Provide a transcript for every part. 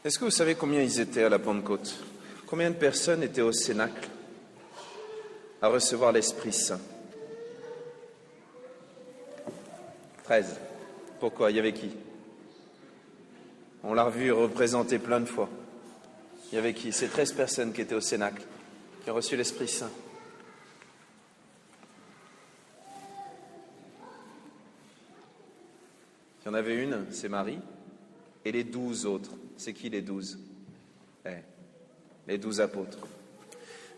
Est-ce que vous savez combien ils étaient à la Pentecôte? Combien de personnes étaient au Cénacle à recevoir l'Esprit Saint? 13. Pourquoi? Il y avait qui? On l'a revu représenter plein de fois. Il y avait qui? C'est 13 personnes qui étaient au Cénacle, qui ont reçu l'Esprit Saint. Il y en avait une, c'est Marie, et les 12 autres. C'est qui les 12? Les 12 apôtres.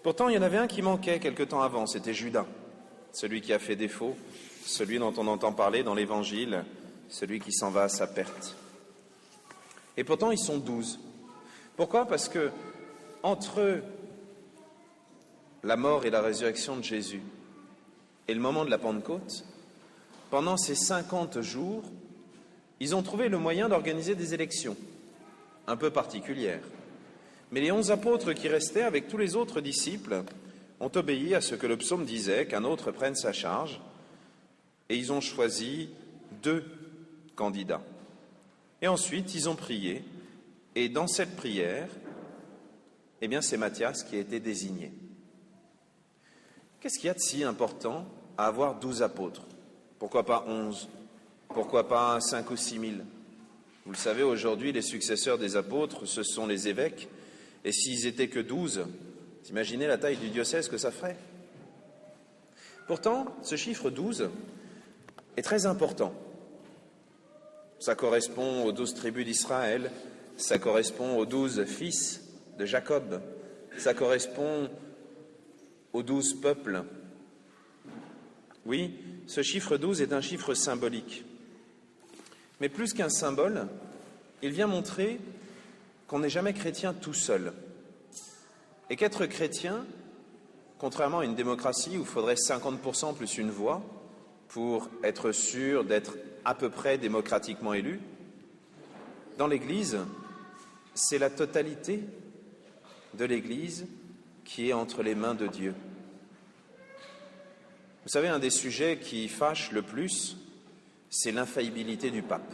Pourtant, il y en avait un qui manquait quelque temps avant, c'était Judas, celui qui a fait défaut, celui dont on entend parler dans l'Évangile, celui qui s'en va à sa perte. Et pourtant, ils sont 12. Pourquoi? Parce que entre la mort et la résurrection de Jésus et le moment de la Pentecôte, pendant ces 50 jours, ils ont trouvé le moyen d'organiser des élections un peu particulières. Mais les 11 apôtres qui restaient avec tous les autres disciples ont obéi à ce que le psaume disait, qu'un autre prenne sa charge, et ils ont choisi 2 candidats. Et ensuite, ils ont prié, et dans cette prière, c'est Matthias qui a été désigné. Qu'est-ce qu'il y a de si important à avoir 12 apôtres? Pourquoi pas 11? Pourquoi pas 5 ou 6 000? Vous le savez, aujourd'hui, les successeurs des apôtres, ce sont les évêques, et s'ils étaient que 12, vous imaginez la taille du diocèse que ça ferait? Pourtant, ce chiffre 12 est très important. Ça correspond aux 12 tribus d'Israël, ça correspond aux 12 fils de Jacob, ça correspond aux 12 peuples. Oui, ce chiffre 12 est un chiffre symbolique. Mais plus qu'un symbole, il vient montrer qu'on n'est jamais chrétien tout seul. Et qu'être chrétien, contrairement à une démocratie où il faudrait 50% plus une voix pour être sûr d'être à peu près démocratiquement élu, dans l'Église, c'est la totalité de l'Église qui est entre les mains de Dieu. Vous savez, un des sujets qui fâche le plus, c'est l'infaillibilité du pape.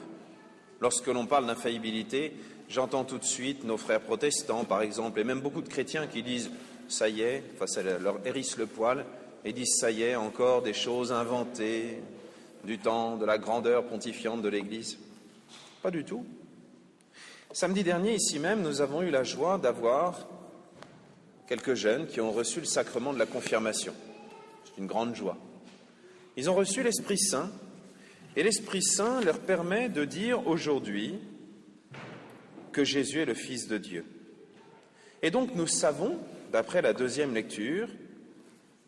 Lorsque l'on parle d'infaillibilité, j'entends tout de suite nos frères protestants, par exemple, et même beaucoup de chrétiens qui disent « ça y est », enfin ça leur hérisse le poil, et disent « ça y est, encore des choses inventées du temps de la grandeur pontifiante de l'Église ». Pas du tout. Samedi dernier, ici même, nous avons eu la joie d'avoir quelques jeunes qui ont reçu le sacrement de la confirmation. C'est une grande joie. Ils ont reçu l'Esprit Saint, et l'Esprit Saint leur permet de dire aujourd'hui que Jésus est le Fils de Dieu. Et donc nous savons, d'après la deuxième lecture,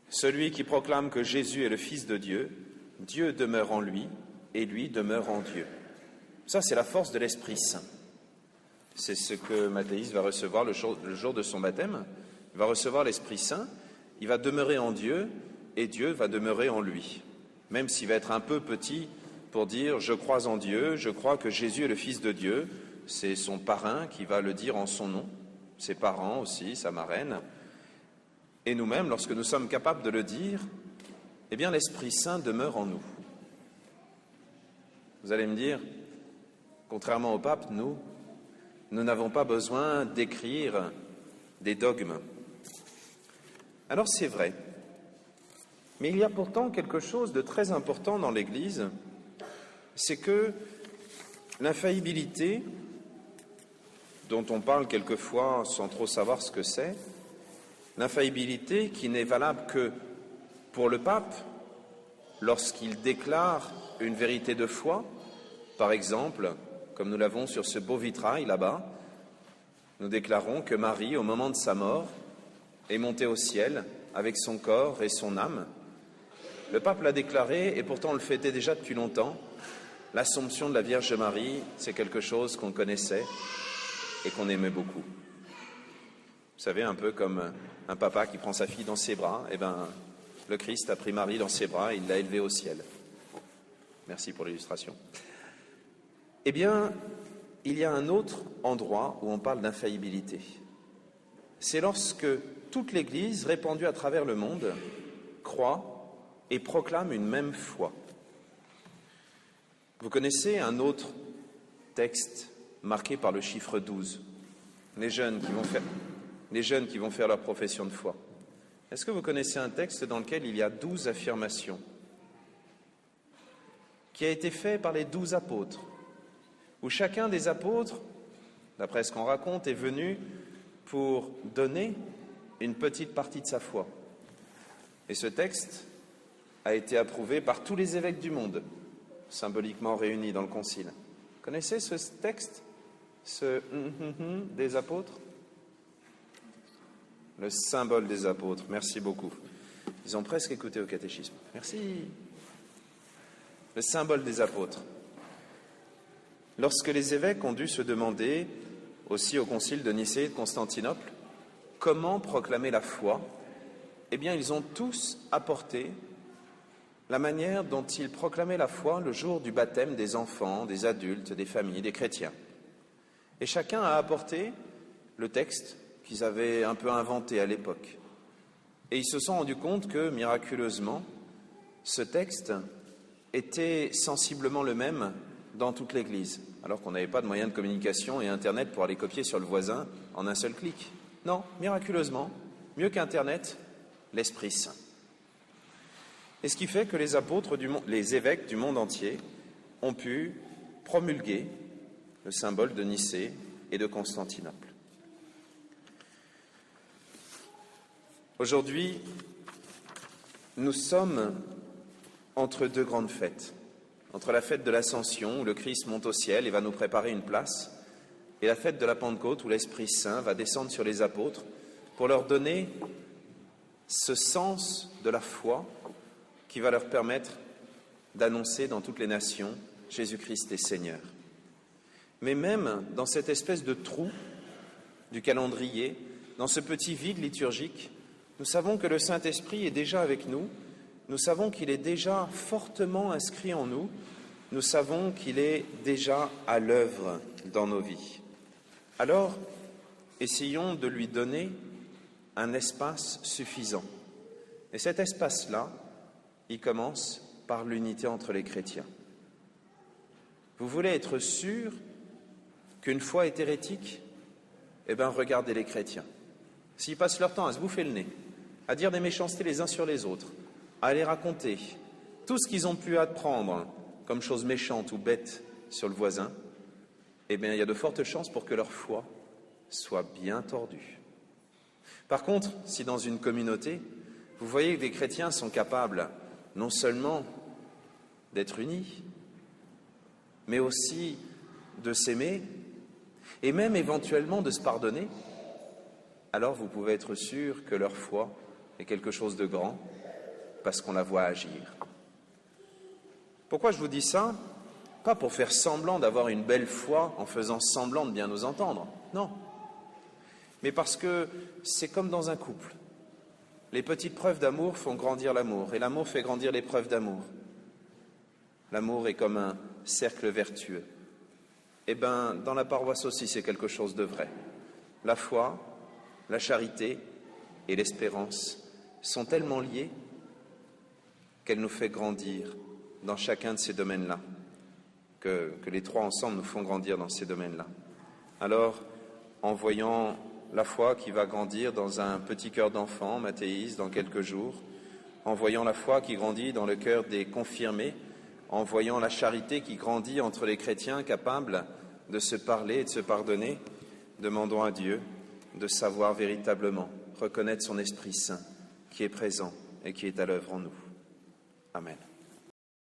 celui qui proclame que Jésus est le Fils de Dieu, Dieu demeure en lui et lui demeure en Dieu. Ça, c'est la force de l'Esprit Saint. C'est ce que Mathéis va recevoir le jour de son baptême. Il va recevoir l'Esprit Saint, il va demeurer en Dieu et Dieu va demeurer en lui. Même s'il va être un peu petit pour dire « je crois en Dieu, je crois que Jésus est le Fils de Dieu », c'est son parrain qui va le dire en son nom, ses parents aussi, sa marraine. Et nous-mêmes, lorsque nous sommes capables de le dire, l'Esprit Saint demeure en nous. Vous allez me dire, contrairement au pape, nous n'avons pas besoin d'écrire des dogmes. Alors c'est vrai, mais il y a pourtant quelque chose de très important dans l'Église, c'est que l'infaillibilité, dont on parle quelquefois sans trop savoir ce que c'est, l'infaillibilité qui n'est valable que pour le pape lorsqu'il déclare une vérité de foi, par exemple, comme nous l'avons sur ce beau vitrail là-bas, nous déclarons que Marie, au moment de sa mort, est montée au ciel avec son corps et son âme. Le pape l'a déclaré, et pourtant on le fêtait déjà depuis longtemps. L'Assomption de la Vierge Marie, c'est quelque chose qu'on connaissait et qu'on aimait beaucoup. Vous savez, un peu comme un papa qui prend sa fille dans ses bras, le Christ a pris Marie dans ses bras et il l'a élevée au ciel. Merci pour l'illustration. Il y a un autre endroit où on parle d'infaillibilité. C'est lorsque toute l'Église, répandue à travers le monde, croit et proclame une même foi. Vous connaissez un autre texte marqué par le chiffre 12. les jeunes qui vont faire leur profession de foi. Est-ce que vous connaissez un texte dans lequel il y a 12 affirmations qui a été fait par les 12 apôtres, où chacun des apôtres, d'après ce qu'on raconte, est venu pour donner une petite partie de sa foi. Et ce texte a été approuvé par tous les évêques du monde, symboliquement réunis dans le concile. Vous connaissez ce texte, des apôtres? Le symbole des apôtres. Merci beaucoup. Ils ont presque écouté au catéchisme. Merci. Le symbole des apôtres. Lorsque les évêques ont dû se demander, aussi au concile de Nicée et de Constantinople, comment proclamer la foi, eh bien, ils ont tous apporté la manière dont ils proclamaient la foi le jour du baptême des enfants, des adultes, des familles, des chrétiens. Et chacun a apporté le texte qu'ils avaient un peu inventé à l'époque. Et ils se sont rendus compte que, miraculeusement, ce texte était sensiblement le même dans toute l'Église, alors qu'on n'avait pas de moyens de communication et Internet pour aller copier sur le voisin en un seul clic. Non, miraculeusement, mieux qu'Internet, l'Esprit Saint. Et ce qui fait que les évêques du monde entier ont pu promulguer le symbole de Nicée et de Constantinople. Aujourd'hui, nous sommes entre deux grandes fêtes, entre la fête de l'Ascension, où le Christ monte au ciel et va nous préparer une place, et la fête de la Pentecôte, où l'Esprit Saint va descendre sur les apôtres pour leur donner ce sens de la foi qui va leur permettre d'annoncer dans toutes les nations Jésus-Christ est Seigneur. Mais même dans cette espèce de trou du calendrier, dans ce petit vide liturgique, nous savons que le Saint-Esprit est déjà avec nous, nous savons qu'il est déjà fortement inscrit en nous, nous savons qu'il est déjà à l'œuvre dans nos vies. Alors, essayons de lui donner un espace suffisant. Et cet espace-là, il commence par l'unité entre les chrétiens. Vous voulez être sûr qu'une foi est hérétique? Eh bien, regardez les chrétiens. S'ils passent leur temps à se bouffer le nez, à dire des méchancetés les uns sur les autres, à les raconter tout ce qu'ils ont pu apprendre comme chose méchante ou bête sur le voisin, eh bien, il y a de fortes chances pour que leur foi soit bien tordue. Par contre, si dans une communauté, vous voyez que des chrétiens sont capables non seulement d'être unis, mais aussi de s'aimer et même éventuellement de se pardonner, alors vous pouvez être sûr que leur foi est quelque chose de grand parce qu'on la voit agir. Pourquoi je vous dis ça? Pas pour faire semblant d'avoir une belle foi en faisant semblant de bien nous entendre, non. Mais parce que c'est comme dans un couple. Les petites preuves d'amour font grandir l'amour, et l'amour fait grandir les preuves d'amour. L'amour est comme un cercle vertueux. Eh bien, dans la paroisse aussi, c'est quelque chose de vrai. La foi, la charité et l'espérance sont tellement liées qu'elle nous fait grandir dans chacun de ces domaines-là, que les trois ensemble nous font grandir dans ces domaines-là. Alors, en voyant la foi qui va grandir dans un petit cœur d'enfant, Mathéis, dans quelques jours, en voyant la foi qui grandit dans le cœur des confirmés, en voyant la charité qui grandit entre les chrétiens capables de se parler et de se pardonner, demandons à Dieu de savoir véritablement reconnaître son Esprit Saint qui est présent et qui est à l'œuvre en nous. Amen.